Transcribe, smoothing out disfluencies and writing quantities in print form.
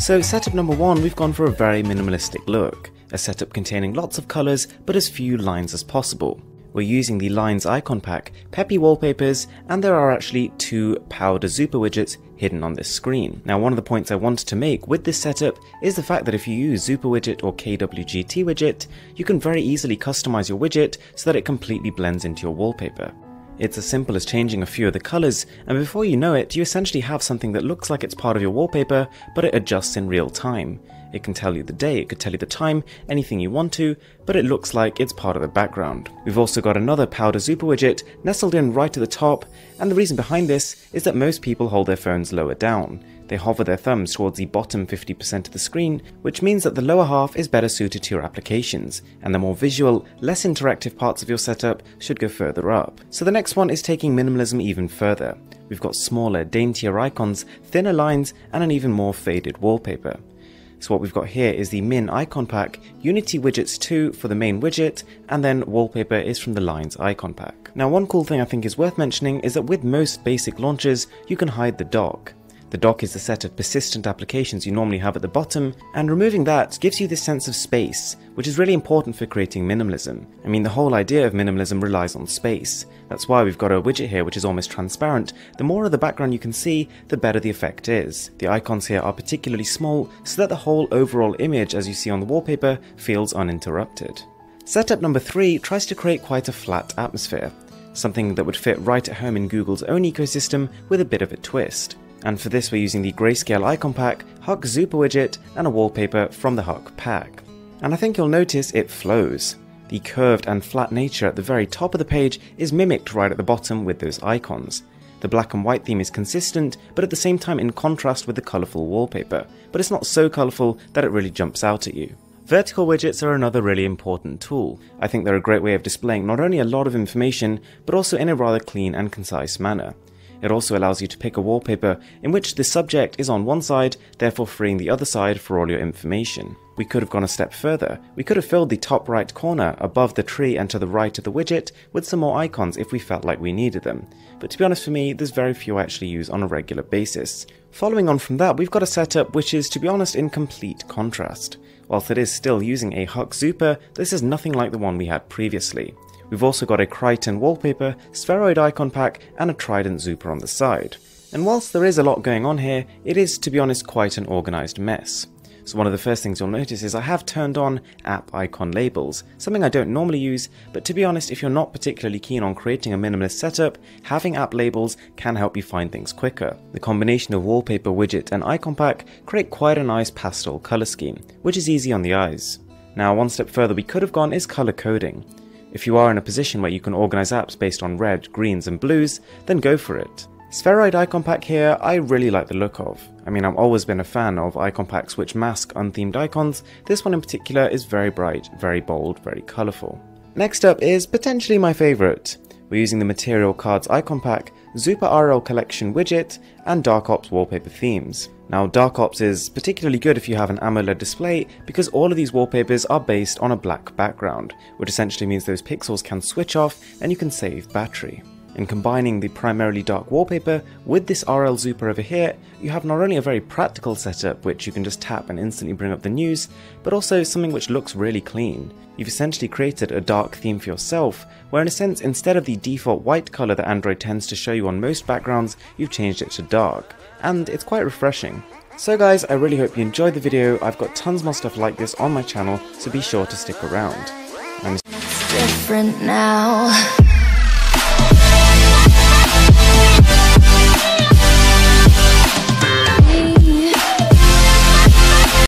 So setup number 1, we've gone for a very minimalistic look, a setup containing lots of colours but as few lines as possible. We're using the Lines icon pack, peppy wallpapers, and there are actually 2 powder Zupa widgets hidden on this screen. Now, one of the points I wanted to make with this setup is the fact that if you use Zupa widget or KWGT widget, you can very easily customize your widget so that it completely blends into your wallpaper. It's as simple as changing a few of the colours, and before you know it, you essentially have something that looks like it's part of your wallpaper, but it adjusts in real time. It can tell you the day, it could tell you the time, anything you want to, but it looks like it's part of the background. We've also got another powder Zupa widget nestled in right at the top, and the reason behind this is that most people hold their phones lower down. They hover their thumbs towards the bottom 50% of the screen, which means that the lower half is better suited to your applications, and the more visual, less interactive parts of your setup should go further up. So the next one is taking minimalism even further. We've got smaller, daintier icons, thinner lines, and an even more faded wallpaper. So what we've got here is the Min icon pack, Unity widgets 2 for the main widget, and then wallpaper is from the Lines icon pack. Now, one cool thing I think is worth mentioning is that with most basic launchers, you can hide the dock. The dock is the set of persistent applications you normally have at the bottom, and removing that gives you this sense of space, which is really important for creating minimalism. I mean, the whole idea of minimalism relies on space. That's why we've got a widget here which is almost transparent. The more of the background you can see, the better the effect is. The icons here are particularly small so that the whole overall image, as you see on the wallpaper, feels uninterrupted. Setup number 3 tries to create quite a flat atmosphere, something that would fit right at home in Google's own ecosystem with a bit of a twist. And for this we're using the Grayscale icon pack, Huck Zupa widget, and a wallpaper from the Huck pack. And I think you'll notice it flows. The curved and flat nature at the very top of the page is mimicked right at the bottom with those icons. The black and white theme is consistent, but at the same time in contrast with the colourful wallpaper, but it's not so colourful that it really jumps out at you. Vertical widgets are another really important tool. I think they're a great way of displaying not only a lot of information, but also in a rather clean and concise manner. It also allows you to pick a wallpaper in which the subject is on one side, therefore freeing the other side for all your information. We could have gone a step further. We could have filled the top right corner above the tree and to the right of the widget with some more icons if we felt like we needed them. But to be honest, for me, there's very few I actually use on a regular basis. Following on from that, we've got a setup which is, to be honest, in complete contrast. Whilst it is still using a Huck Zupa, this is nothing like the one we had previously. We've also got a Crichton wallpaper, spheroid icon pack, and a Trident Zupa on the side. And whilst there is a lot going on here, it is, to be honest, quite an organised mess. So one of the first things you'll notice is I have turned on app icon labels, something I don't normally use, but to be honest, if you're not particularly keen on creating a minimalist setup, having app labels can help you find things quicker. The combination of wallpaper, widget, and icon pack create quite a nice pastel colour scheme, which is easy on the eyes. Now, one step further we could have gone is colour coding. If you are in a position where you can organise apps based on red, greens and blues, then go for it. Spheroid icon pack here, I really like the look of. I mean, I've always been a fan of icon packs which mask unthemed icons. This one in particular is very bright, very bold, very colourful. Next up is potentially my favourite. We're using the Material Cards icon pack, Zupa RL Collection widget, and Dark Ops wallpaper themes. Now, Dark Ops is particularly good if you have an AMOLED display because all of these wallpapers are based on a black background, which essentially means those pixels can switch off and you can save battery. In combining the primarily dark wallpaper with this RL Zupa over here, you have not only a very practical setup which you can just tap and instantly bring up the news, but also something which looks really clean. You've essentially created a dark theme for yourself, where in a sense instead of the default white colour that Android tends to show you on most backgrounds, you've changed it to dark, and it's quite refreshing. So guys, I really hope you enjoyed the video. I've got tons more stuff like this on my channel, so be sure to stick around. It's different now.